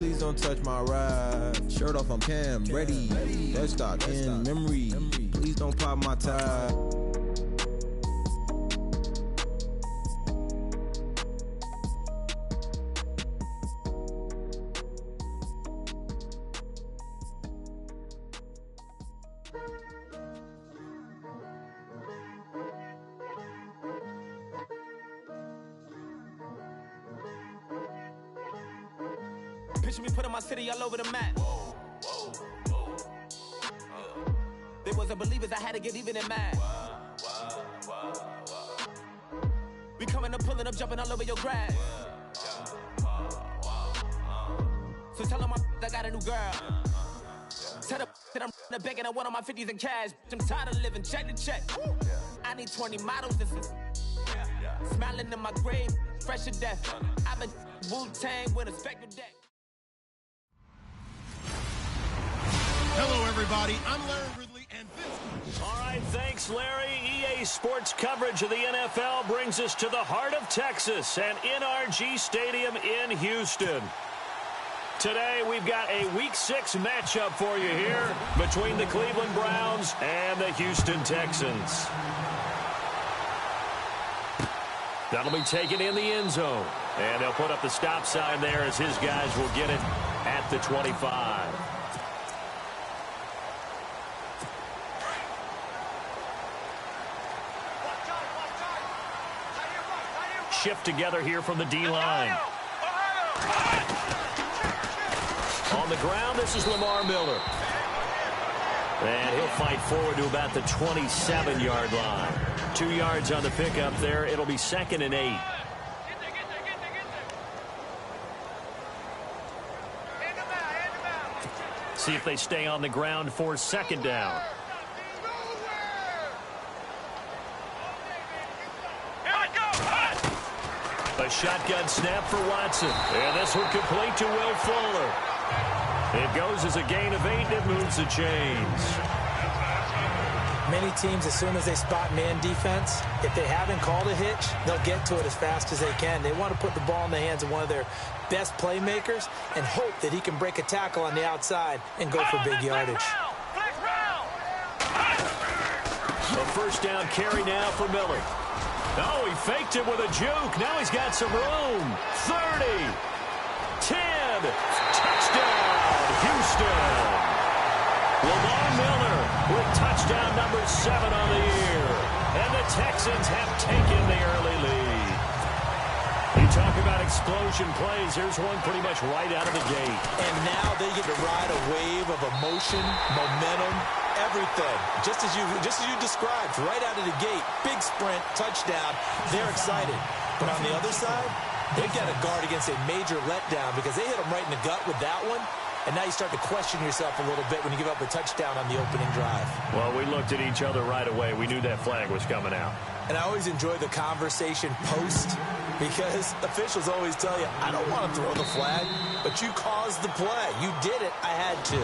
Please don't touch my ride. Shirt off, I'm Cam, ready. Dead stock in memory. Please don't pop my tie. Picture me putting my city all over the map. They wasn't believers, I had to get even in mad. We coming up, pulling up, jumping all over your grass. So tell them I got a new girl. Tell them that I'm in the bank and I want all my 50s in cash. I'm tired of living check to check. I need 20 models, this is smiling in my grave, fresh to death. I've been Wu-Tang with a spectral deck. Hello, everybody. I'm Larry Ridley, and this... All right, thanks, Larry. EA Sports coverage of the NFL brings us to the heart of Texas and NRG Stadium in Houston. Today, we've got a Week 6 matchup for you here between the Cleveland Browns and the Houston Texans. That'll be taken in the end zone, and they'll put up the stop sign there as his guys will get it at the 25. Shift together here from the D-line. On the ground, this is Lamar Miller. And he'll fight forward to about the 27-yard line. 2 yards on the pickup there. It'll be 2nd and 8. See if they stay on the ground for 2nd down. A shotgun snap for Watson. And this one complete to Will Fuller. It goes as a gain of 8, and it moves the chains. Many teams, as soon as they spot man defense, if they haven't called a hitch, they'll get to it as fast as they can. They want to put the ball in the hands of one of their best playmakers and hope that he can break a tackle on the outside and go for big yardage. A first down carry now for Miller. Oh, he faked it with a juke. Now he's got some room. 30, 10, touchdown, Houston. Lamar Miller with touchdown number 7 on the year. And the Texans have taken the early lead. You talk about explosion plays. Here's one pretty much right out of the gate. And now they get to ride a wave of emotion, momentum, everything. Just as you described, right out of the gate. Big sprint, touchdown. They're excited. But on the other side, they've got to guard against a major letdown because they hit them right in the gut with that one. And now you start to question yourself a little bit when you give up a touchdown on the opening drive. Well, we looked at each other right away. We knew that flag was coming out. And I always enjoy the conversation post because officials always tell you, I don't want to throw the flag, but you caused the play. You did it. I had to.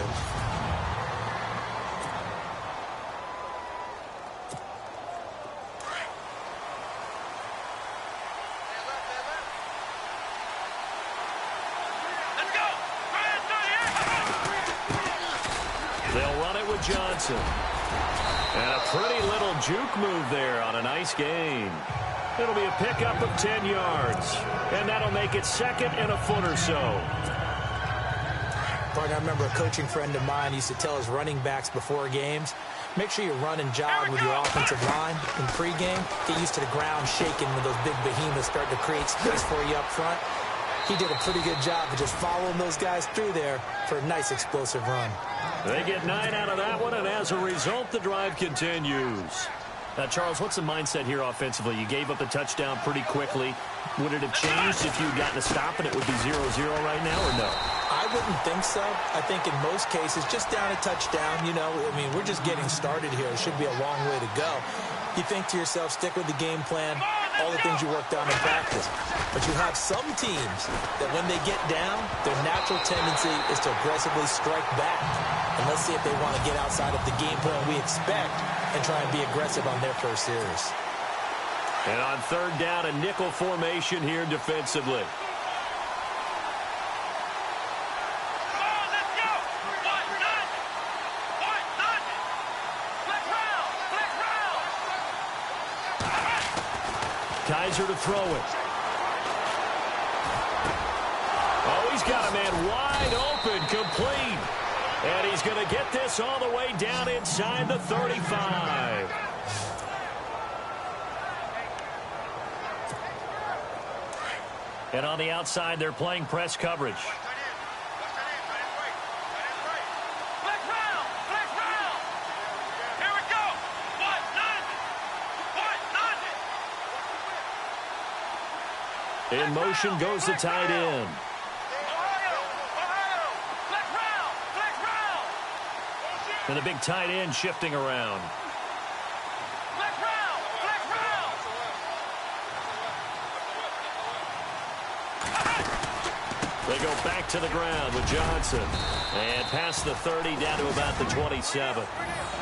They'll run it with Johnson. And a pretty little juke move there on a nice gain. It'll be a pickup of 10 yards. And that'll make it 2nd and a foot or so. Partner, I remember a coaching friend of mine used to tell his running backs before games, make sure you run and jog with your offensive line in pregame. Get used to the ground shaking when those big behemoths start to create space for you up front. He did a pretty good job of just following those guys through there for a nice explosive run. They get 9 out of that one, and as a result, the drive continues. Now, Charles, what's the mindset here offensively? You gave up the touchdown pretty quickly. Would it have changed if you'd gotten a stop and it would be 0-0 right now, or no? I wouldn't think so. I think in most cases, just down a touchdown, you know, I mean, we're just getting started here. It should be a long way to go. You think to yourself, stick with the game plan, all the things you worked on in practice. But you have some teams that when they get down, their natural tendency is to aggressively strike back. And let's see if they want to get outside of the game plan we expect and try and be aggressive on their first series. And on 3rd down, a nickel formation here defensively. Kaiser to throw it. Oh, he's got a man wide open, complete. And he's going to get this all the way down inside the 35. And on the outside, they're playing press coverage. In motion goes the tight end. And the big tight end shifting around. They go back to the ground with Johnson. And past the 30 down to about the 27.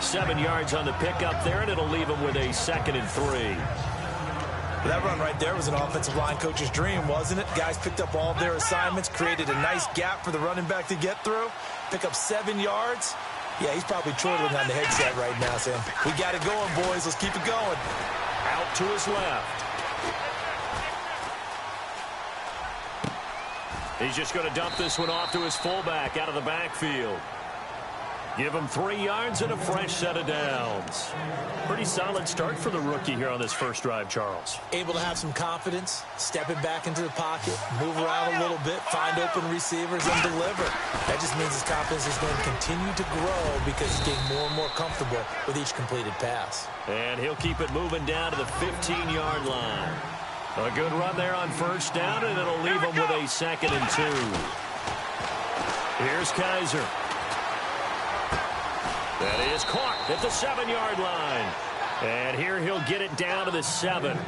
7 yards on the pickup there, and it'll leave them with a 2nd and 3. That run right there was an offensive line coach's dream, wasn't it? Guys picked up all of their assignments, created a nice gap for the running back to get through, pick up 7 yards. Yeah, he's probably chortling on the headset right now, saying, we got it going, boys. Let's keep it going. Out to his left. He's just going to dump this one off to his fullback out of the backfield. Give him 3 yards and a fresh set of downs. Pretty solid start for the rookie here on this first drive, Charles. Able to have some confidence, stepping back into the pocket, move around a little bit, find open receivers, and deliver. That just means his confidence is going to continue to grow because he's getting more and more comfortable with each completed pass. And he'll keep it moving down to the 15-yard line. A good run there on first down, and it'll leave him with a 2nd and 2. Here's Kaiser. That is caught at the 7-yard line. And here he'll get it down to the 7.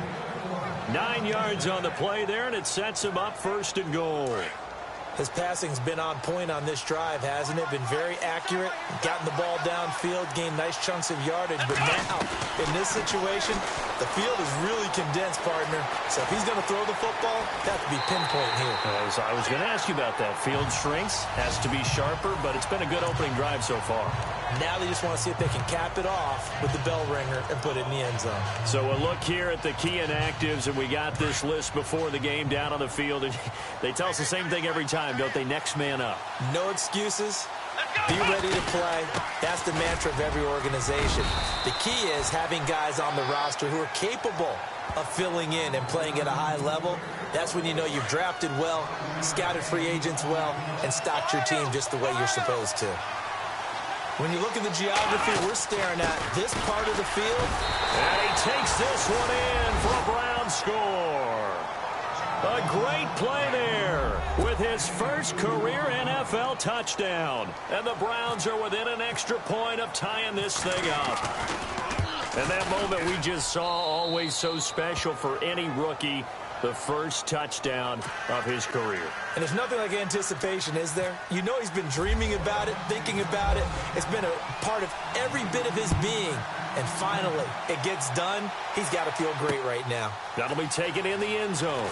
9 yards on the play there, and it sets him up 1st and goal. His passing's been on point on this drive, hasn't it? Been very accurate, gotten the ball downfield, gained nice chunks of yardage. But now, in this situation, the field is really condensed, partner. So if he's going to throw the football, that has to be pinpoint here. I was going to ask you about that. Field shrinks, has to be sharper, but it's been a good opening drive so far. Now they just want to see if they can cap it off with the bell ringer and put it in the end zone. So a look here at the key inactives, and we got this list before the game down on the field. And they tell us the same thing every time, don't they? Next man up. No excuses. Be ready to play. That's the mantra of every organization. The key is having guys on the roster who are capable of filling in and playing at a high level. That's when you know you've drafted well, scouted free agents well, and stocked your team just the way you're supposed to. When you look at the geography, we're staring at this part of the field. And he takes this one in for a Browns score. A great play there with his first career NFL touchdown. And the Browns are within an extra point of tying this thing up. And that moment we just saw, always so special for any rookie. The first touchdown of his career. And there's nothing like anticipation, is there? You know he's been dreaming about it, thinking about it. It's been a part of every bit of his being. And finally, it gets done. He's got to feel great right now. That'll be taken in the end zone.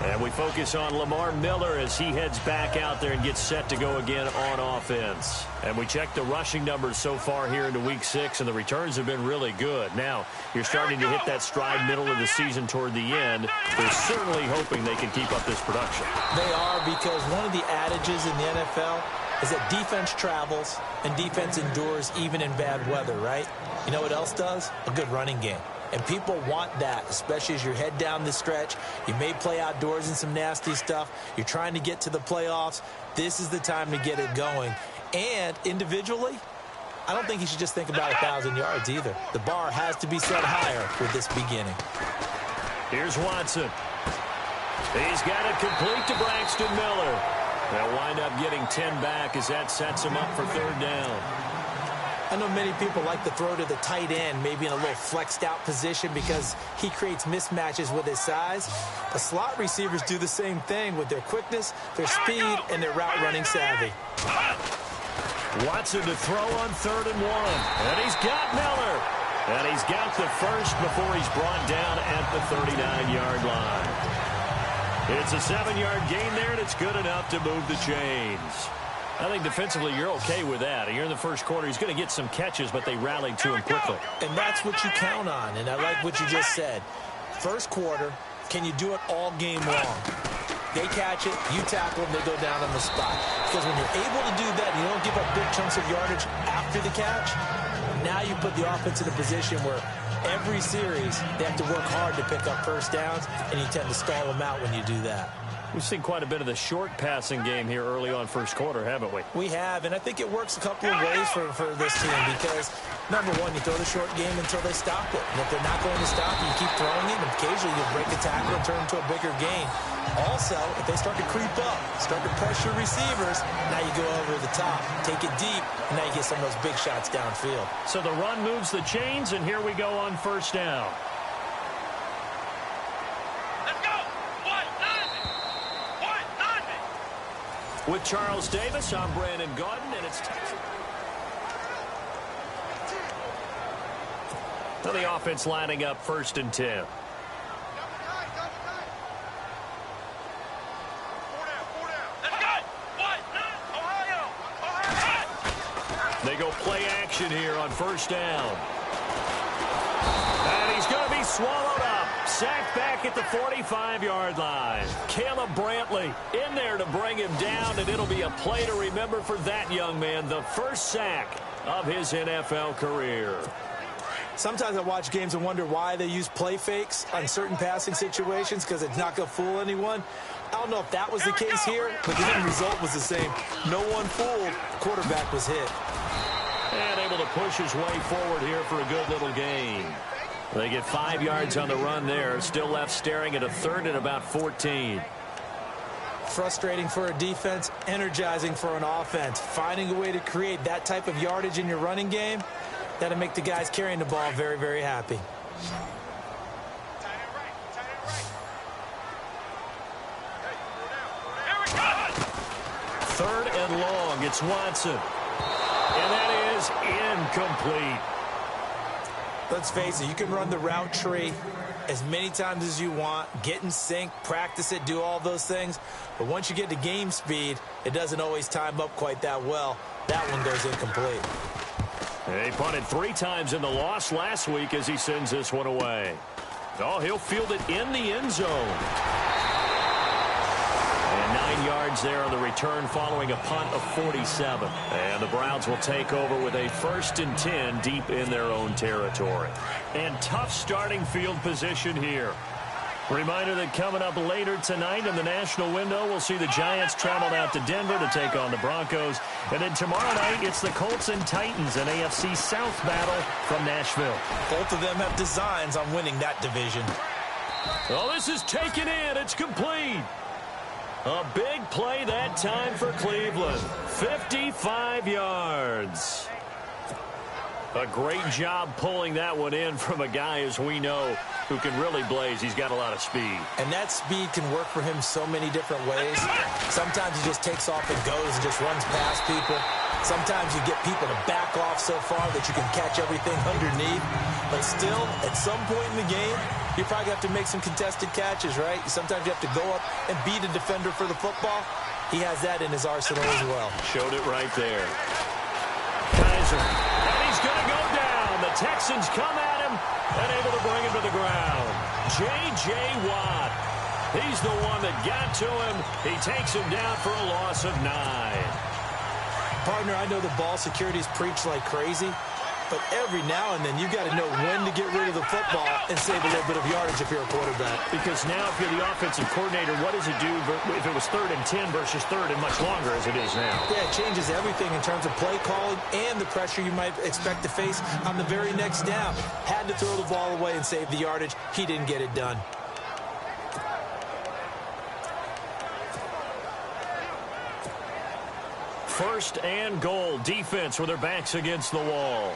And we focus on Lamar Miller as he heads back out there and gets set to go again on offense. And we check the rushing numbers so far here into week 6, and the returns have been really good. Now, you're starting to hit that stride middle of the season toward the end. They're certainly hoping they can keep up this production. They are, because one of the adages in the NFL is that defense travels and defense endures even in bad weather, right? You know what else does? A good running game. And people want that, especially as you head down the stretch. You may play outdoors in some nasty stuff. You're trying to get to the playoffs. This is the time to get it going. And individually, I don't think you should just think about 1,000 yards either. The bar has to be set higher with this beginning. Here's Watson. He's got it complete to Braxton Miller. They'll wind up getting 10 back as that sets him up for 3rd down. I know many people like to throw to the tight end, maybe in a little flexed out position because he creates mismatches with his size. The slot receivers do the same thing with their quickness, their speed, and their route running savvy. Watson to throw on 3rd and 1. And he's got Miller. And he's got the first before he's brought down at the 39-yard line. It's a 7-yard gain there, and it's good enough to move the chains. I think defensively you're okay with that. You're in the first quarter. He's going to get some catches, but they rallied to him quickly. And that's what you count on, and I like what you just said. First quarter, can you do it all game long? They catch it, you tackle them, they go down on the spot. Because when you're able to do that, and you don't give up big chunks of yardage after the catch, now you put the offense in a position where every series they have to work hard to pick up first downs, and you tend to stall them out when you do that. We've seen quite a bit of the short passing game here early on first quarter, haven't we? We have, and I think it works a couple of ways for this team because, number one, you throw the short game until they stop it. And if they're not going to stop it, you keep throwing it, and occasionally you'll break a tackle and turn into a bigger gain. Also, if they start to creep up, start to pressure receivers, now you go over the top, take it deep, and now you get some of those big shots downfield. So the run moves the chains, and here we go on first down. With Charles Davis, I'm Brandon Gaudin, and it's Texans. So the offense lining up 1st and 10. They go play action here on first down. And he's going to be swallowed up. Sacked back at the 45-yard line. Caleb Brantley in there to bring him down, and it'll be a play to remember for that young man. The first sack of his NFL career. Sometimes I watch games and wonder why they use play fakes on certain passing situations because it's not going to fool anyone. I don't know if that was the case here, but the end result was the same. No one fooled. Quarterback was hit. And able to push his way forward here for a good little gain. They get 5 yards on the run there. Still left staring at a 3rd and about 14. Frustrating for a defense, energizing for an offense. Finding a way to create that type of yardage in your running game, that'll make the guys carrying the ball very, very happy. Third and long. It's Watson. And that is incomplete. Let's face it, you can run the route tree as many times as you want, get in sync, practice it, do all those things. But once you get to game speed, it doesn't always time up quite that well. That one goes incomplete. He punted 3 times in the loss last week as he sends this one away. Oh, he'll field it in the end zone. And 9 yards there on the return following a punt of 47. And the Browns will take over with a 1st and 10 deep in their own territory. And tough starting field position here. Reminder that coming up later tonight in the national window, we'll see the Giants travel out to Denver to take on the Broncos. And then tomorrow night, it's the Colts and Titans, an AFC South battle from Nashville. Both of them have designs on winning that division. Oh, this is taken in. It's complete. A big play that time for Cleveland. 55 yards. A great job pulling that one in from a guy, as we know, who can really blaze. He's got a lot of speed. And that speed can work for him so many different ways. Sometimes he just takes off and goes and just runs past people. Sometimes you get people to back off so far that you can catch everything underneath. But still, at some point in the game, you probably have to make some contested catches, right? Sometimes you have to go up and beat a defender for the football. He has that in his arsenal as well. Showed it right there. Kaiser. And he's going to go down. The Texans come at him and able to bring him to the ground. J.J. Watt. He's the one that got to him. He takes him down for a loss of 9. Partner, I know the ball security's preached like crazy, but every now and then you got to know when to get rid of the football and save a little bit of yardage if you're a quarterback. Because now if you're the offensive coordinator, what does it do if it was 3rd and 10 versus 3rd and much longer as it is now? Yeah, it changes everything in terms of play calling and the pressure you might expect to face on the very next down. Had to throw the ball away and save the yardage. He didn't get it done. First and goal. Defense with their backs against the wall.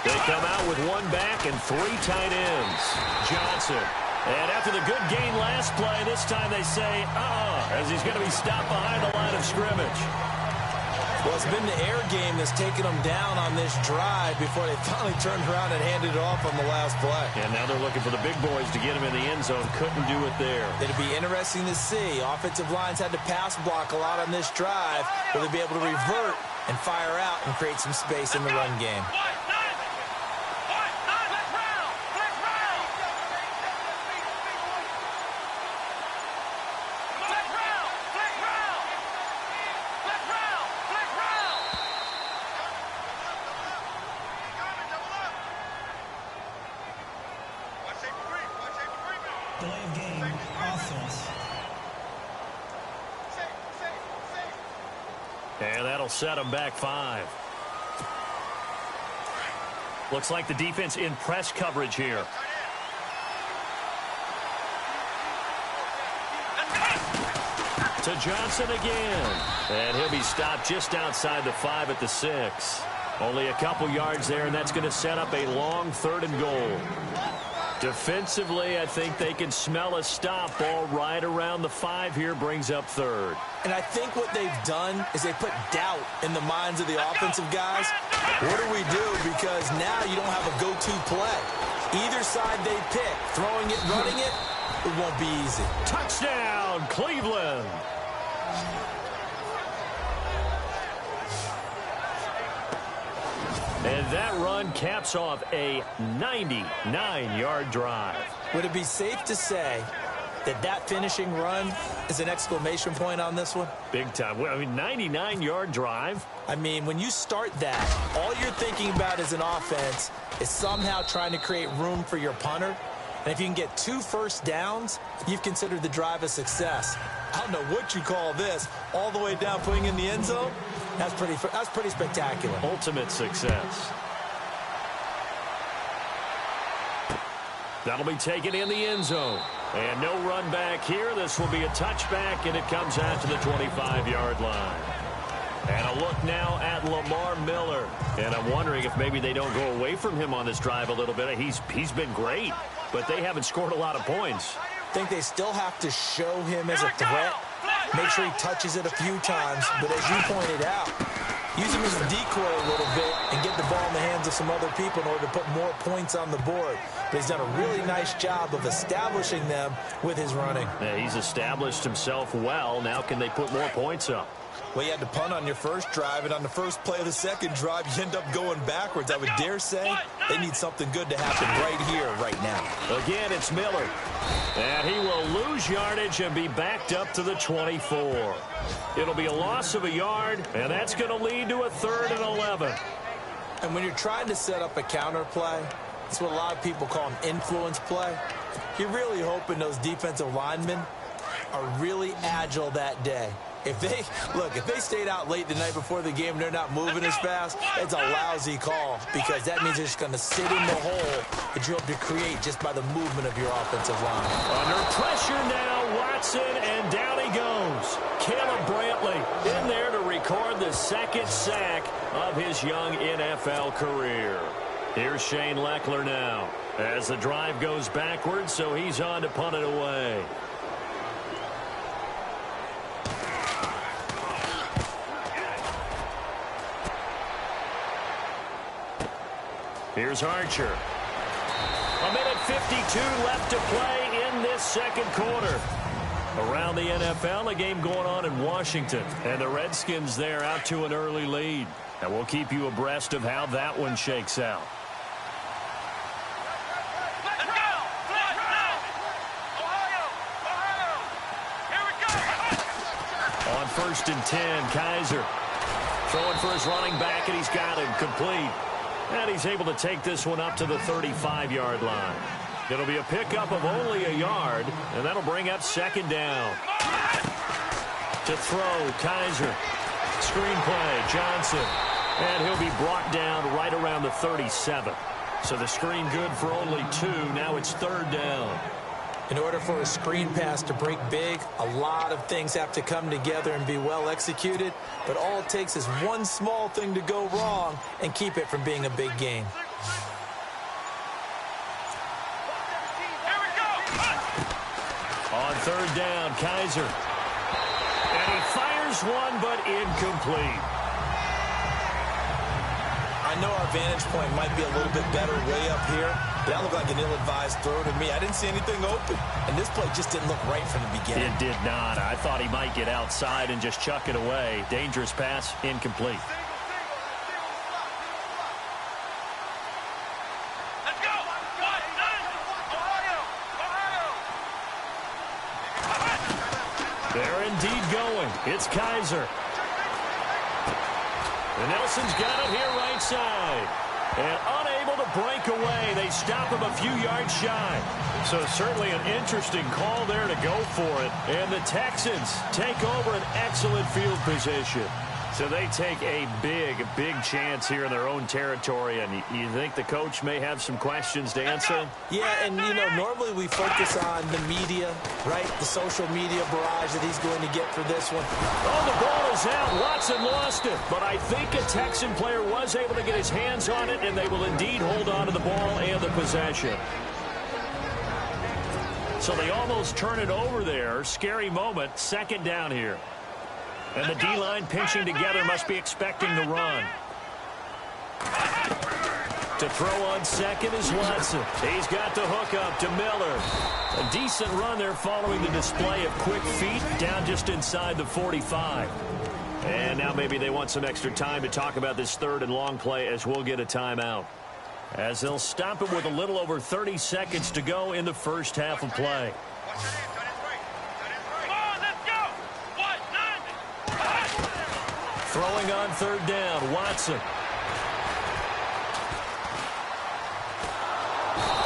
They come out with 1 back and 3 tight ends. Johnson. And after the good gain last play, this time they say, as he's going to be stopped behind the line of scrimmage. Well, it's been the air game that's taken them down on this drive before they finally turned around and handed it off on the last play. And now they're looking for the big boys to get him in the end zone. Couldn't do it there. It'll be interesting to see. Offensive lines had to pass block a lot on this drive. Will they be able to revert and fire out and create some space in the run game? And that'll set them back 5. Looks like the defense in press coverage here. To Johnson again. And he'll be stopped just outside the 5 at the 6. Only a couple yards there, and that's going to set up a long 3rd and goal. Defensively, I think they can smell a stop. Ball right around the 5 here, brings up 3rd. And I think what they've done is they put doubt in the minds of the offensive guys. What do we do? Because now you don't have a go-to play. Either side they pick, throwing it, running it, it won't be easy. Touchdown, Cleveland. And that run caps off a 99-yard drive. Would it be safe to say that that finishing run is an exclamation point on this one? Big time. I mean, 99-yard drive. I mean, when you start that, all you're thinking about as an offense is somehow trying to create room for your punter. And if you can get 2 first downs, you've considered the drive a success. I don't know what you call this. All the way down, putting in the end zone. That's pretty spectacular. Ultimate success. That'll be taken in the end zone. And no run back here. This will be a touchback, and it comes out to the 25-yard line. And a look now at Lamar Miller. And I'm wondering if maybe they don't go away from him on this drive a little bit. He's been great, but they haven't scored a lot of points. I think they still have to show him as a threat. Make sure he touches it a few times. But as you pointed out, use him as a decoy a little bit and get the ball in the hands of some other people in order to put more points on the board. But he's done a really nice job of establishing them with his running. Yeah, he's established himself well. Now can they put more points up? Well, you had to punt on your first drive, and on the first play of the second drive, you end up going backwards. I would dare say they need something good to happen right here, right now. Again, it's Miller. And he will lose yardage and be backed up to the 24. It'll be a loss of a yard, and that's going to lead to a 3rd and 11. And when you're trying to set up a counter play, it's what a lot of people call an influence play. You're really hoping those defensive linemen are really agile that day. If they stayed out late the night before the game and they're not moving as fast, it's a lousy call because that means they're just going to sit in the hole that you hope to create just by the movement of your offensive line. Under pressure now, Watson, and down he goes. Caleb Brantley in there to record the 2nd sack of his young NFL career. Here's Shane Leckler now as the drive goes backwards, so he's on to punt it away. Here's Archer. 1:52 left to play in this 2nd quarter. Around the NFL, a game going on in Washington. And the Redskins there out to an early lead. And we'll keep you abreast of how that one shakes out. On 1st and 10, Kaiser throwing for his running back, and he's got him complete. And he's able to take this one up to the 35-yard line. It'll be a pickup of only a yard, and that'll bring up 2nd down. To throw, Kaiser. Screen play, Johnson. And he'll be brought down right around the 37. So the screen good for only 2. Now it's 3rd down. In order for a screen pass to break big, a lot of things have to come together and be well executed. But all it takes is one small thing to go wrong and keep it from being a big game. On 3rd down, Kaiser. And he fires one, but incomplete. I know our vantage point might be a little bit better way up here, but that looked like an ill-advised throw to me. I didn't see anything open, and this play just didn't look right from the beginning. It did not. I thought he might get outside and just chuck it away. Dangerous pass, incomplete. They're indeed going. It's Kaiser. And Nelson's got it here right side. And unable to break away. They stop him a few yards shy. So certainly an interesting call there to go for it. And the Texans take over an excellent field position. So they take a big chance here in their own territory. And you think the coach may have some questions to answer? Yeah, and, you know, normally we focus on the media, right? The social media barrage that he's going to get for this one. Oh, the ball is out. Watson lost it. But I think a Texan player was able to get his hands on it, and they will indeed hold on to the ball and the possession. So they almost turn it over there. Scary moment. Second down here. And the D-line pinching together must be expecting the run. To throw on second is Watson. He's got the hook up to Miller. A decent run there following the display of quick feet down just inside the 45. And now maybe they want some extra time to talk about this third and long play as we'll get a timeout. As they'll stop it with a little over 30 seconds to go in the first half of play. Throwing on third down, Watson.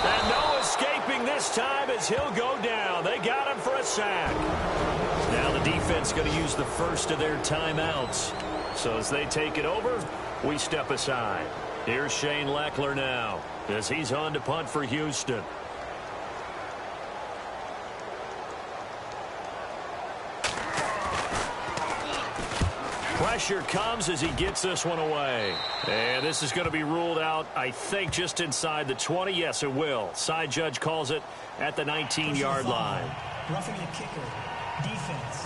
And no escaping this time as he'll go down. They got him for a sack. Now the defense going to use the first of their timeouts. So as they take it over, we step aside. Here's Shane Leckler now as he's on to punt for Houston. Pressure comes as he gets this one away. And this is going to be ruled out, I think, just inside the 20. Yes, it will. Side judge calls it at the 19-yard line. Roughing the kicker. Defense.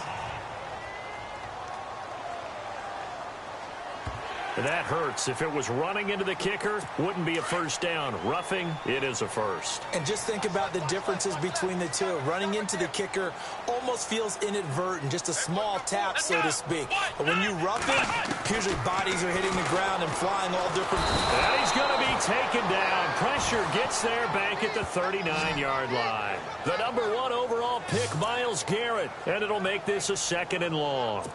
That hurts. If it was running into the kicker, wouldn't be a first down. Roughing, it is a first. And just think about the differences between the two. Running into the kicker almost feels inadvertent, just a small tap, so to speak. But when you rough it, usually bodies are hitting the ground and flying all different. And he's going to be taken down. Pressure gets there back at the 39-yard line. The number 1 overall pick, Myles Garrett. And it'll make this a second and long.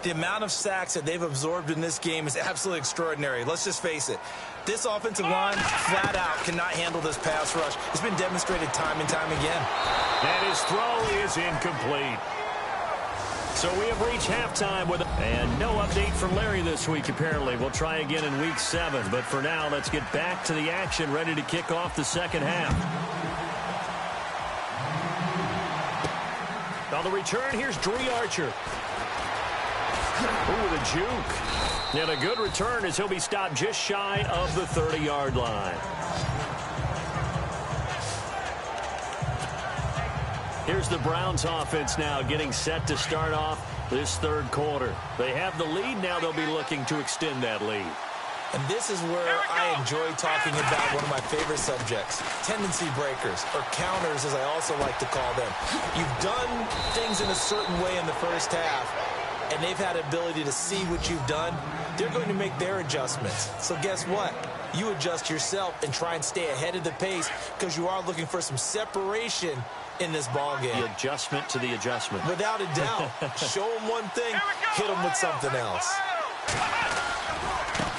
The amount of sacks that they've absorbed in this game is absolutely extraordinary. Let's just face it. This offensive line, flat out, cannot handle this pass rush. It's been demonstrated time and time again. And his throw is incomplete. So we have reached halftime with and no update from Larry this week, apparently. We'll try again in week 7. But for now, let's get back to the action, ready to kick off the second half. On the return, here's Dree Archer. Ooh, the juke. And a good return as he'll be stopped just shy of the 30-yard line. Here's the Browns offense now getting set to start off this third quarter. They have the lead. Now they'll be looking to extend that lead. And this is where I enjoy talking about one of my favorite subjects, tendency breakers, or counters as I also like to call them. You've done things in a certain way in the first half, and they've had ability to see what you've done. They're going to make their adjustments. So guess what? You adjust yourself and try and stay ahead of the pace because you are looking for some separation in this ball game. The adjustment to the adjustment. Without a doubt. Show them one thing, hit them with something else.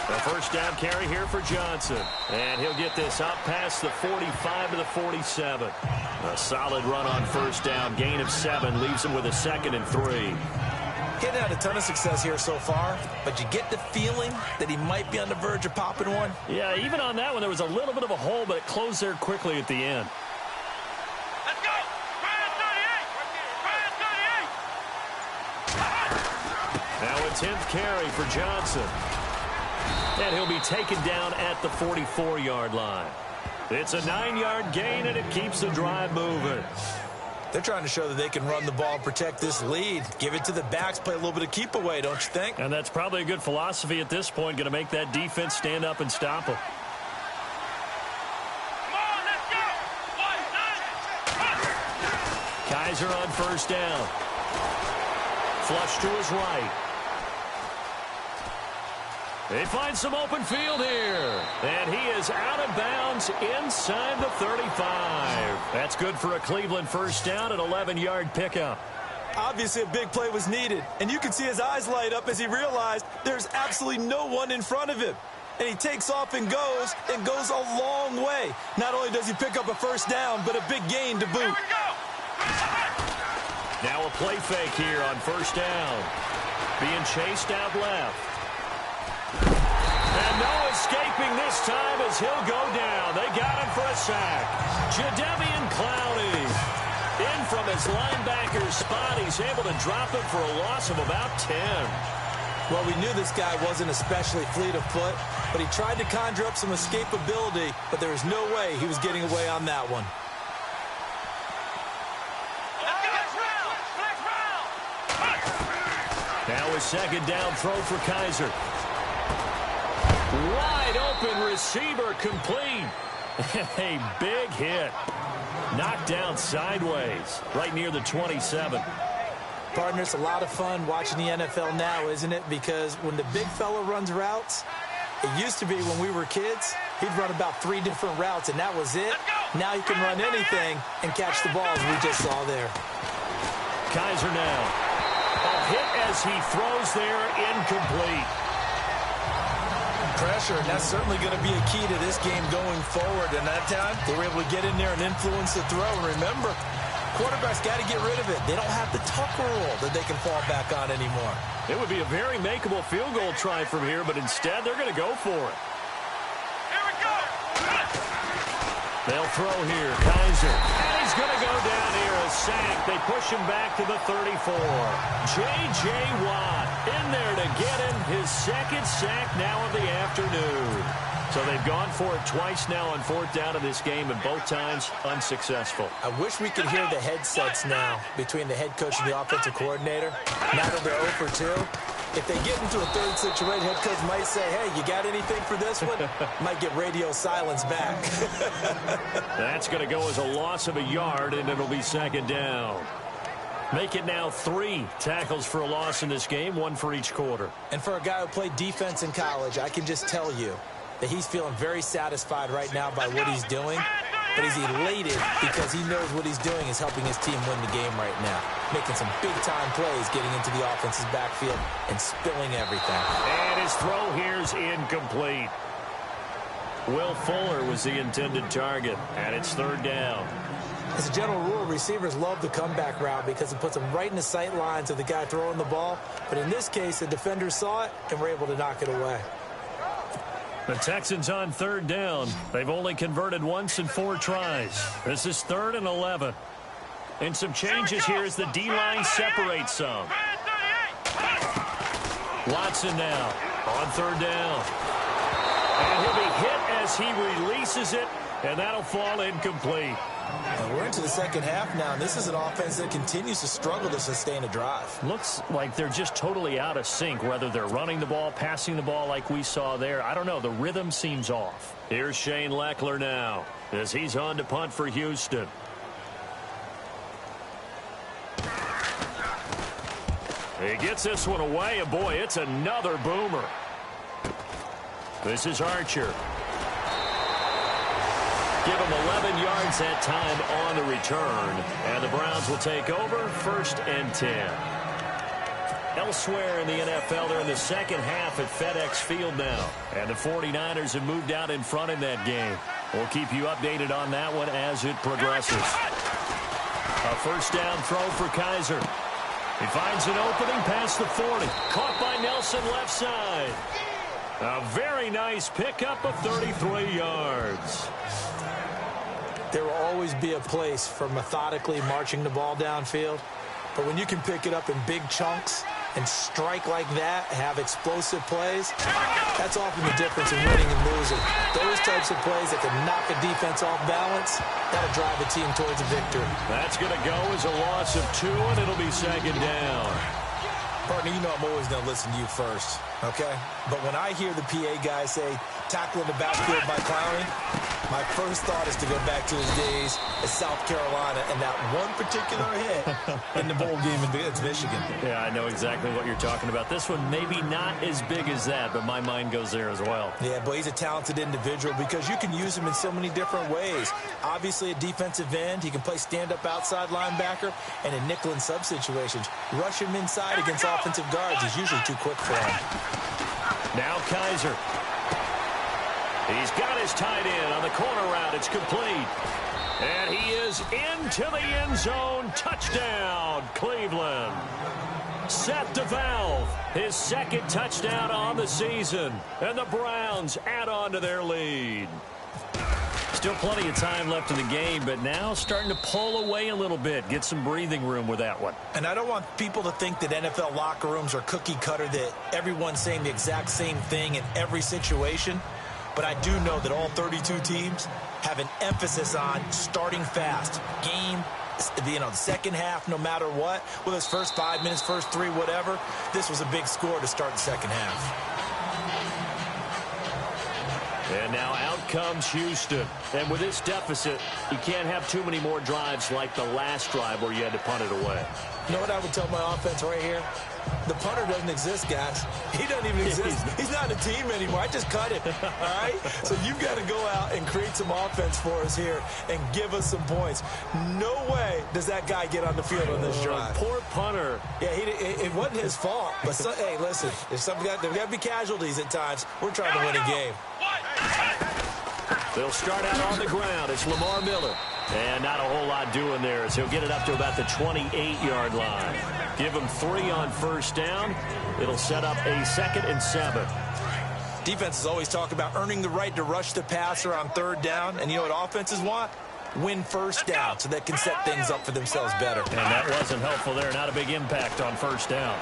A first down carry here for Johnson. And he'll get this up past the 45 to the 47. A solid run on first down. Gain of 7 leaves him with a 2nd and 3. Getting had a ton of success here so far, but you get the feeling that he might be on the verge of popping one. Yeah, even on that one, there was a little bit of a hole, but it closed there quickly at the end. Let's go! Now a 10th carry for Johnson. And he'll be taken down at the 44-yard line. It's a 9-yard gain, and it keeps the drive moving. They're trying to show that they can run the ball and protect this lead. Give it to the backs, play a little bit of keep away, don't you think? And that's probably a good philosophy at this point, going to make that defense stand up and stop them. Kaiser on first down. Flush to his right. They find some open field here. And he is out of bounds inside the 35. That's good for a Cleveland first down, an 11-yard pickup. Obviously, a big play was needed. And you can see his eyes light up as he realized there's absolutely no one in front of him. And he takes off and goes a long way. Not only does he pick up a first down, but a big gain to boot. Now a play fake here on first down. Being chased out left. And no escaping this time as he'll go down. They got him for a sack. Jadeveon Clowney in from his linebacker spot. He's able to drop him for a loss of about 10. Well, we knew this guy wasn't especially fleet of foot, but he tried to conjure up some escapability, but there was no way he was getting away on that one. Now a second down throw for Kaiser. Wide open receiver complete. A big hit. Knocked down sideways right near the 27. Partner, it's a lot of fun watching the NFL now, isn't it? Because when the big fella runs routes, it used to be when we were kids, he'd run about 3 different routes, and that was it. Now he can run anything and catch the ball, as we just saw there. Kaiser now. A hit as he throws there, incomplete. Pressure, and that's certainly going to be a key to this game going forward. And that time, they were able to get in there and influence the throw. And remember, quarterbacks got to get rid of it. They don't have the tuck rule that they can fall back on anymore. It would be a very makeable field goal try from here, but instead they're going to go for it. Here we go. They'll throw here. Kaiser. And he's going to go down here. A sack. They push him back to the 34. J.J. Watt in there to get him his second sack now of the afternoon. So they've gone for it twice now on fourth down of this game, and both times unsuccessful. I wish we could hear the headsets now between the head coach and the offensive coordinator. Now that they're 0 for 2. If they get into a third situation, head coach might say, hey, you got anything for this one? Might get radio silence back. That's going to go as a loss of a yard, and it'll be second down. Make it now 3 tackles for a loss in this game, 1 for each quarter. And for a guy who played defense in college, I can just tell you that he's feeling very satisfied right now by what he's doing. But he's elated because he knows what he's doing is helping his team win the game right now. Making some big-time plays, getting into the offense's backfield and spilling everything. And his throw here's incomplete. Will Fuller was the intended target, and it's third down. As a general rule, receivers love the comeback route because it puts them right in the sight lines of the guy throwing the ball. But in this case, the defenders saw it and were able to knock it away. The Texans on third down. They've only converted once in 4 tries. This is 3rd and 11. And some changes here as the D-line separates some. Watson now on third down. And he'll be hit as he releases it, and that'll fall incomplete. And we're into the second half now, and this is an offense that continues to struggle to sustain a drive. Looks like they're just totally out of sync, whether they're running the ball, passing the ball like we saw there. I don't know. The rhythm seems off. Here's Shane Leckler now as he's on to punt for Houston. He gets this one away, and boy, it's another boomer. This is Archer. Give him 11 yards that time on the return. And the Browns will take over 1st and 10. Elsewhere in the NFL, they're in the second half at FedEx Field now. And the 49ers have moved out in front in that game. We'll keep you updated on that one as it progresses. A first down throw for Kaiser. He finds an opening past the 40. Caught by Nelson left side. A very nice pickup of 33 yards. There will always be a place for methodically marching the ball downfield. But when you can pick it up in big chunks and strike like that, have explosive plays, that's often the difference in winning and losing. Those types of plays that can knock a defense off balance, that'll drive a team towards a victory. That's going to go as a loss of 2, and it'll be second down. Partner, you know I'm always going to listen to you first, okay? But when I hear the PA guy say, tackle in the backfield by Clowney, my first thought is to go back to his days at South Carolina and that one particular hit in the bowl game against Michigan. Yeah, I know exactly what you're talking about. This one maybe not as big as that, but my mind goes there as well. Yeah, but he's a talented individual because you can use him in so many different ways. Obviously, a defensive end. He can play stand-up outside linebacker and in nickel and sub situations. Rush him inside against offensive guards. He's usually too quick for him. Now Kaiser. He's got his tight end on the corner route. It's complete. And he is into the end zone. Touchdown, Cleveland. Seth DeValve, his second touchdown on the season. And the Browns add on to their lead. Still plenty of time left in the game, but now starting to pull away a little bit. Get some breathing room with that one. And I don't want people to think that NFL locker rooms are cookie cutter, that everyone's saying the exact same thing in every situation. But I do know that all 32 teams have an emphasis on starting fast. Game, the second half, no matter what. Whether it's first 5 minutes, first 3, whatever. This was a big score to start the second half. And now out comes Houston. And with this deficit, you can't have too many more drives like the last drive where you had to punt it away. You know what I would tell my offense right here? The punter doesn't exist, guys. He doesn't even exist. He's not a team anymore. I just cut him, all right? So you've got to go out and create some offense for us here and give us some points. No way does that guy get on the field on this drive. Poor punter. Yeah, it wasn't his fault. But, hey, listen, there's got to be casualties at times. We're trying to win a game. They'll start out on the ground. It's Lamar Miller. And not a whole lot doing there as he'll get it up to about the 28-yard line. Give him 3 on first down. It'll set up a 2nd and 7. Defenses always talk about earning the right to rush the passer on 3rd down. And you know what offenses want? Win first down so they can set things up for themselves better. And that wasn't helpful there. Not a big impact on first down.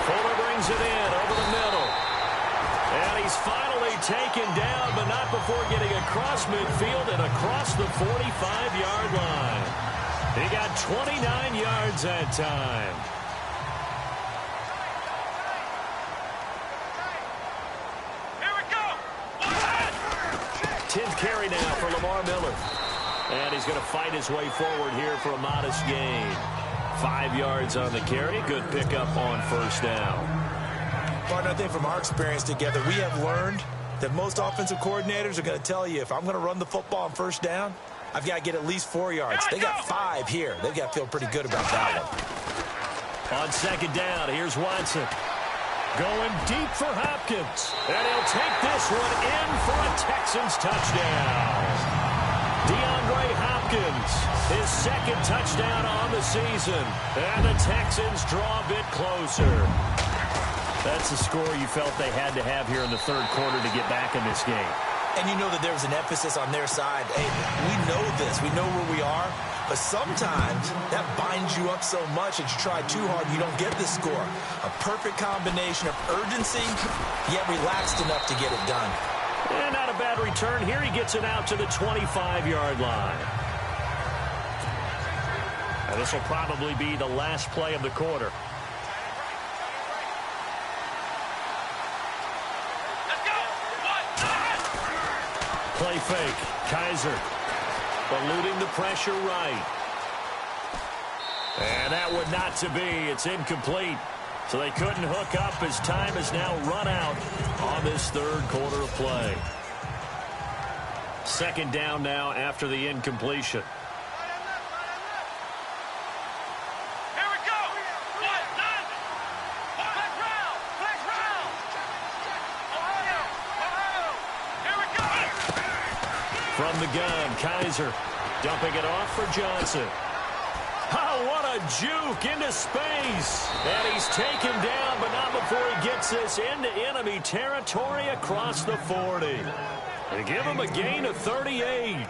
Fuller brings it in over the middle. And he's finally taken down, but not before getting across midfield and across the 45-yard line. He got 29 yards that time. Here we go. 10th carry now for Lamar Miller. And he's going to fight his way forward here for a modest gain. 5 yards on the carry. Good pickup on first down. Partner, I think from our experience together, we have learned that most offensive coordinators are going to tell you, if I'm going to run the football on first down, I've got to get at least 4 yards. They got 5 here. They've got to feel pretty good about that one. On second down, here's Watson. Going deep for Hopkins. And he'll take this one in for a Texans touchdown. DeAndre Hopkins, his 2nd touchdown on the season. And the Texans draw a bit closer. That's the score you felt they had to have here in the 3rd quarter to get back in this game. And you know that there's an emphasis on their side. Hey, we know this. We know where we are. But sometimes that binds you up so much that you try too hard and you don't get the score. A perfect combination of urgency, yet relaxed enough to get it done. And not a bad return here. He gets it out to the 25-yard line. And this will probably be the last play of the quarter. Play fake. Kaiser eluding the pressure right. And that would not to be. It's incomplete. So they couldn't hook up as time has now run out on this 3rd quarter of play. 2nd down now after the incompletion. From the gun, Kaiser dumping it off for Johnson. Oh, what a juke into space. And he's taken down, but not before he gets this into enemy territory across the 40. They give him a gain of 38.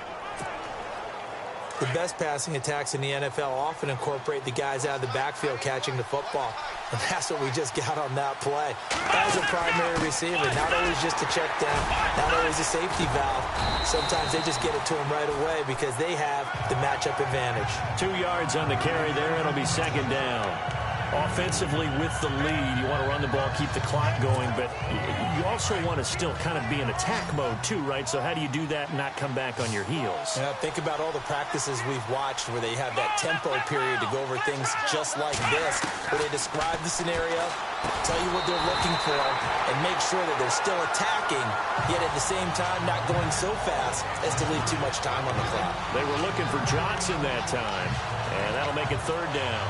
The best passing attacks in the NFL often incorporate the guys out of the backfield catching the football. And that's what we just got on that play. As a primary receiver, not always just a check down, not always a safety valve. Sometimes they just get it to him right away because they have the matchup advantage. 2 yards on the carry there. It'll be second down. Offensively with the lead, you want to run the ball, keep the clock going, but you also want to still kind of be in attack mode too, right? So how do you do that and not come back on your heels? Yeah, think about all the practices we've watched where they have that tempo period to go over things just like this, where they describe the scenario, tell you what they're looking for, and make sure that they're still attacking, yet at the same time not going so fast as to leave too much time on the clock. They were looking for Johnson that time, and that'll make it third down.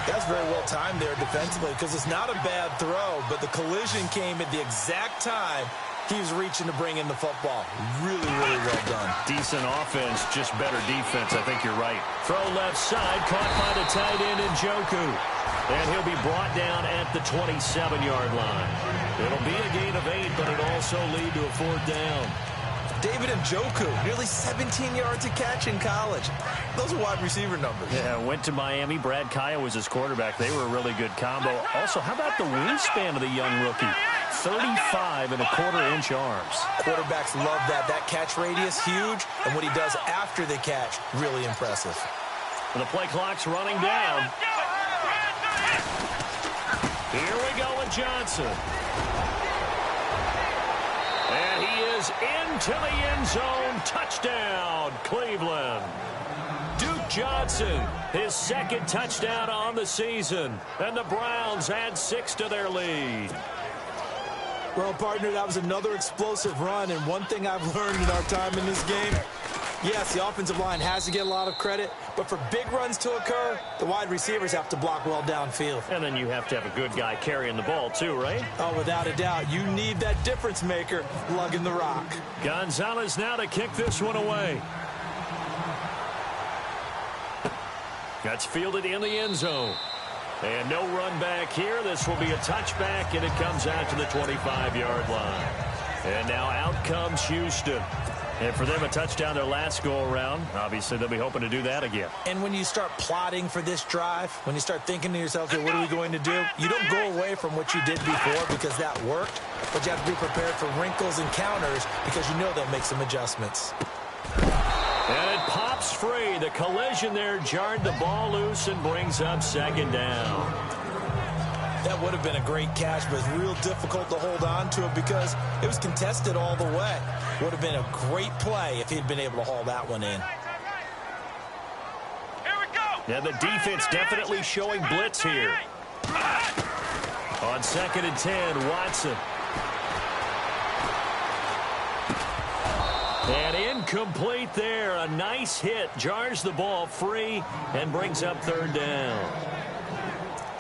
That's very well timed there defensively because it's not a bad throw, but the collision came at the exact time he was reaching to bring in the football. Really, really well done. Decent offense, just better defense. I think you're right. Throw left side, caught by the tight end Njoku. And he'll be brought down at the 27-yard line. It'll be a gain of 8, but it'll also lead to a fourth down. David Njoku, nearly 17 yards a catch in college. Those are wide receiver numbers. Yeah, went to Miami. Brad Kaya was his quarterback. They were a really good combo. Also, how about the wingspan of the young rookie? 35.25-inch arms. Quarterbacks love that. That catch radius, huge. And what he does after the catch, really impressive. And the play clock's running down. Here we go with Johnson. And he is into the end zone. Touchdown, Cleveland. Duke Johnson, his second touchdown on the season. And the Browns add 6 to their lead. Well, partner, that was another explosive run. And one thing I've learned in our time in this game, yes, the offensive line has to get a lot of credit, but for big runs to occur, the wide receivers have to block well downfield. And then you have to have a good guy carrying the ball too, right? Oh, without a doubt. You need that difference maker lugging the rock. Gonzalez now to kick this one away. That's fielded in the end zone. And no run back here. This will be a touchback, and it comes out to the 25-yard line. And now out comes Houston. And for them, a touchdown their last go-around. Obviously, they'll be hoping to do that again. And when you start plotting for this drive, when you start thinking to yourself, hey, what are we going to do? You don't go away from what you did before because that worked. But you have to be prepared for wrinkles and counters because you know they'll make some adjustments. And it pops free. The collision there jarred the ball loose and brings up second down. That would have been a great catch, but it's real difficult to hold on to it because it was contested all the way. Would have been a great play if he'd been able to haul that one in. Here we go. Yeah, the defense definitely showing blitz here. On 2nd and 10, Watson. And incomplete there. A nice hit. Jars the ball free and brings up third down.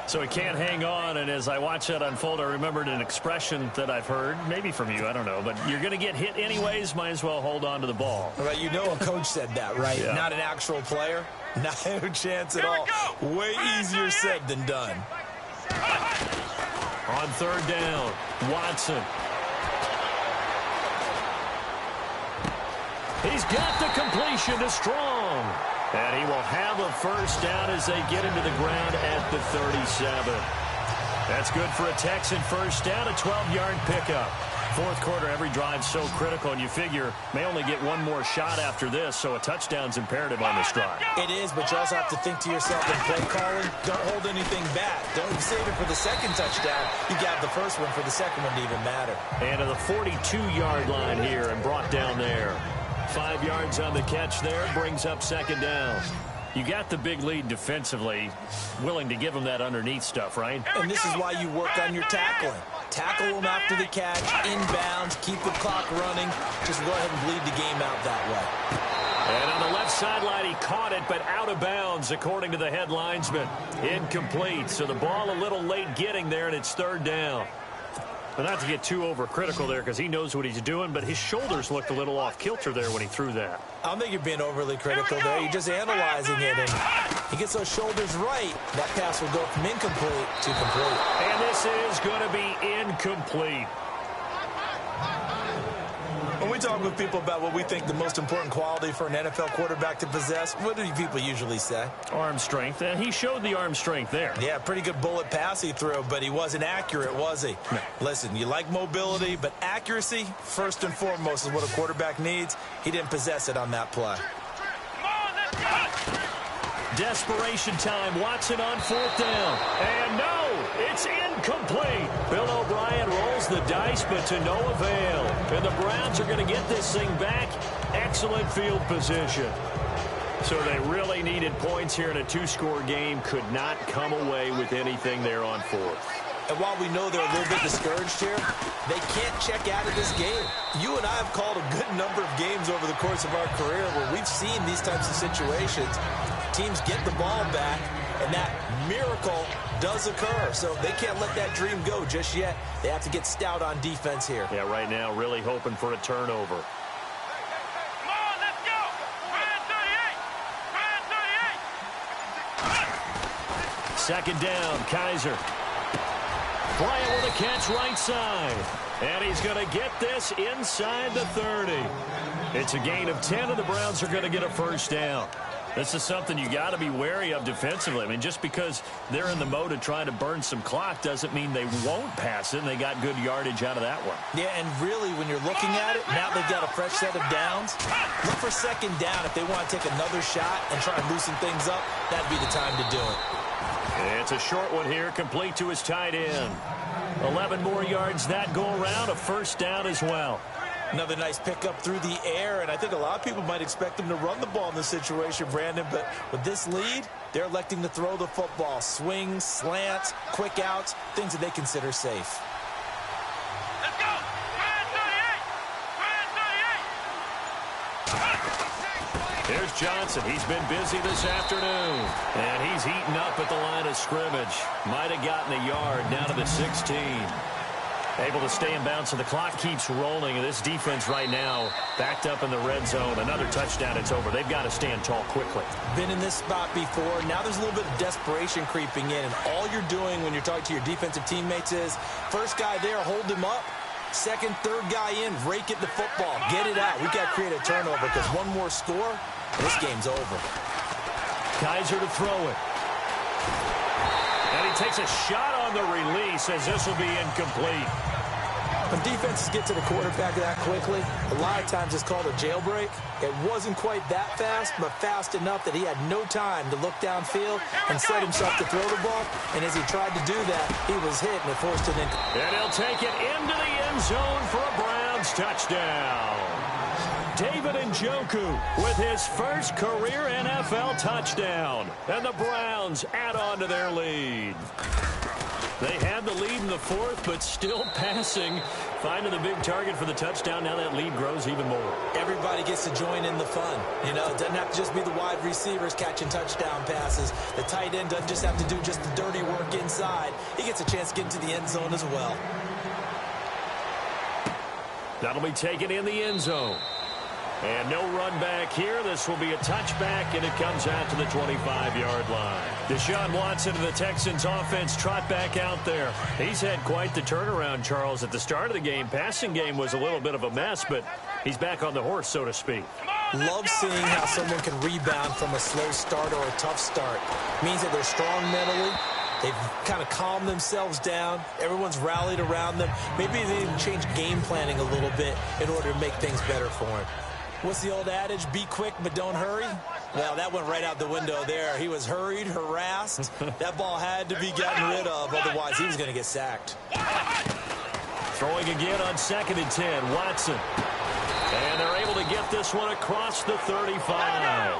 So he can't hang on, and as I watch that unfold, I remembered an expression that I've heard, maybe from you, I don't know, but you're going to get hit anyways, might as well hold on to the ball. Right, you know a coach said that, right? Yeah. Not an actual player. No chance at all. Way easier said than done. On third down, Watson. He's got the completion to Strong. And he will have a first down as they get into the ground at the 37. That's good for a Texan first down, a 12-yard pickup. Fourth quarter, every drive so critical, and you figure may only get one more shot after this, so a touchdown's imperative on this drive. It is, but you also have to think to yourself in play calling, don't hold anything back. Don't save it for the second touchdown. You got the first one for the second one to even matter. And to the 42-yard line here and brought down there. 5 yards on the catch there, brings up second down. You got the big lead defensively, willing to give them that underneath stuff, right? And this is why you work on your tackling. Tackle them after the catch, inbounds, keep the clock running. Just go ahead and bleed the game out that way. And on the left sideline, he caught it, but out of bounds, according to the head linesman. Incomplete, so the ball a little late getting there, and it's third down. But not to get too overcritical there because he knows what he's doing, but his shoulders looked a little off kilter there when he threw that. I don't think you're being overly critical there. You're just analyzing it, and he gets those shoulders right. That pass will go from incomplete to complete. And this is going to be incomplete. When we talk with people about what we think the most important quality for an NFL quarterback to possess, what do people usually say? Arm strength. He showed the arm strength there. Yeah, pretty good bullet pass he threw, but he wasn't accurate, was he? No. Listen, you like mobility, but accuracy, first and foremost, is what a quarterback needs. He didn't possess it on that play. Desperation time. Watson on 4th down. And no, it's incomplete. Bill O'Brien rolls the dice, but to no avail. And the Browns are going to get this thing back. Excellent field position. So they really needed points here in a 2-score game. Could not come away with anything there on 4th. And while we know they're a little bit discouraged here, they can't check out of this game. You and I have called a good number of games over the course of our career where we've seen these types of situations. Teams get the ball back, and that miracle does occur. So they can't let that dream go just yet. They have to get stout on defense here. Yeah, right now really hoping for a turnover. Come on, let's go. Brand 38. 2nd down, Kaiser. Bryant with a catch right side. And he's going to get this inside the 30. It's a gain of 10, and the Browns are going to get a 1st down. This is something you got to be wary of defensively. I mean, just because they're in the mode of trying to burn some clock doesn't mean they won't pass it, and they got good yardage out of that one. Yeah, and really, when you're looking at it, now they've got a fresh set of downs. Look for 2nd down if they want to take another shot and try and loosen things up. That'd be the time to do it. It's a short one here, complete to his tight end. 11 more yards that go around, a 1st down as well. Another nice pickup through the air, and I think a lot of people might expect them to run the ball in this situation, Brandon, but with this lead, they're electing to throw the football. Swings, slants, quick outs, things that they consider safe. Let's go. Brand 38. Here's Johnson. He's been busy this afternoon, and he's heating up at the line of scrimmage. Might have gotten a yard down to the 16. Able to stay in bounds, so the clock keeps rolling. And this defense right now backed up in the red zone. Another touchdown, it's over. They've got to stand tall quickly. Been in this spot before. Now there's a little bit of desperation creeping in. And all you're doing when you're talking to your defensive teammates is, first guy there, hold him up. 2nd, 3rd guy in, rake at the football. Get it out. We've got to create a turnover because one more score, this game's over. Kaiser to throw it. And he takes a shot on the release as this will be incomplete. When defenses get to the quarterback that quickly, a lot of times it's called a jailbreak. It wasn't quite that fast, but fast enough that he had no time to look downfield and set himself to throw the ball. And as he tried to do that, he was hit and it forced an incomplete. And he'll take it into the end zone for a Browns touchdown. David Njoku with his first career NFL touchdown. And the Browns add on to their lead. They had the lead in the 4th, but still passing. Finding the big target for the touchdown. Now that lead grows even more. Everybody gets to join in the fun. You know, it doesn't have to just be the wide receivers catching touchdown passes. The tight end doesn't just have to do just the dirty work inside. He gets a chance to get into the end zone as well. That'll be taken in the end zone. And no run back here. This will be a touchback, and it comes out to the 25-yard line. Deshaun Watson and the Texans offense trot back out there. He's had quite the turnaround, Charles. At the start of the game, passing game was a little bit of a mess, but he's back on the horse, so to speak. Love seeing how someone can rebound from a slow start or a tough start. Means that they're strong mentally. They've kind of calmed themselves down. Everyone's rallied around them. Maybe they even change game planning a little bit in order to make things better for him. What's the old adage? Be quick, but don't hurry? Well, that went right out the window there. He was hurried, harassed. That ball had to be gotten rid of, otherwise he was going to get sacked. Throwing again on 2nd and 10, Watson. And they're able to get this one across the 35.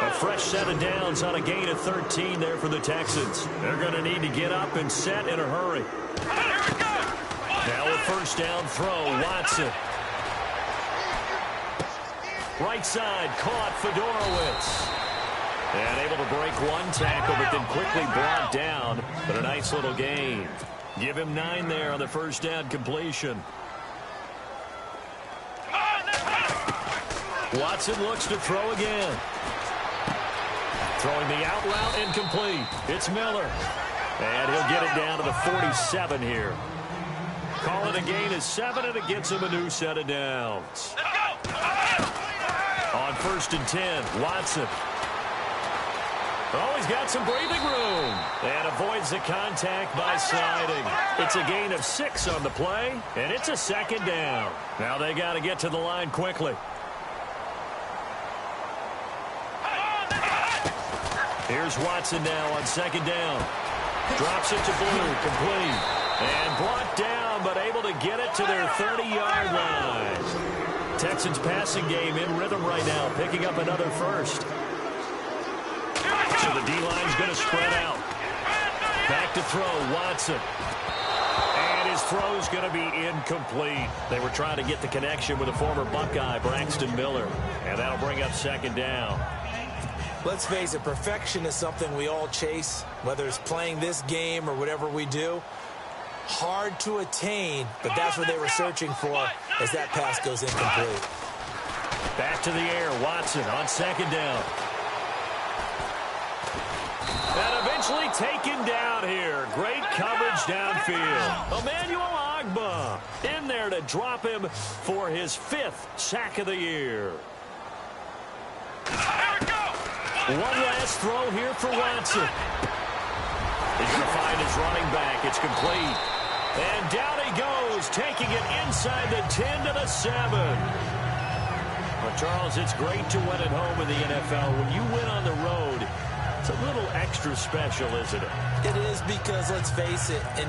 A fresh set of downs on a gain of 13 there for the Texans. They're going to need to get up and set in a hurry. Now a 1st down throw, Watson. Right side, caught Fedorowicz. And able to break one tackle, but then quickly brought down. But a nice little gain. Give him 9 there on the 1st down completion. Watson looks to throw again. Throwing the out route, incomplete. It's Miller. And he'll get it down to the 47 here. Call it a gain of 7, and it gets him a new set of downs. On 1st and 10, Watson. Oh, he's got some breathing room and avoids the contact by sliding. It's a gain of 6 on the play, and it's a 2nd down. Now they got to get to the line quickly. Here's Watson now on 2nd down. Drops it to Blue, complete. And brought down, but able to get it to their 30-yard line. Texans passing game in rhythm right now, picking up another first. So the D-line's going to spread out. Back to throw, Watson. And his throw's going to be incomplete. They were trying to get the connection with a former Buckeye, Braxton Miller. And that'll bring up 2nd down. Let's face it, perfection is something we all chase, whether it's playing this game or whatever we do. Hard to attain, but that's what they were searching for as that pass goes incomplete. Back to the air, Watson on 2nd down. And eventually taken down here. Great coverage downfield. Emmanuel Ogbah in there to drop him for his 5th sack of the year. One last throw here for Watson. He's going to find his running back. It's complete. And down he goes, taking it inside the 10 to the 7. Well, Charles, it's great to win at home in the NFL. When you win on the road, it's a little extra special, isn't it? It is because, let's face it, in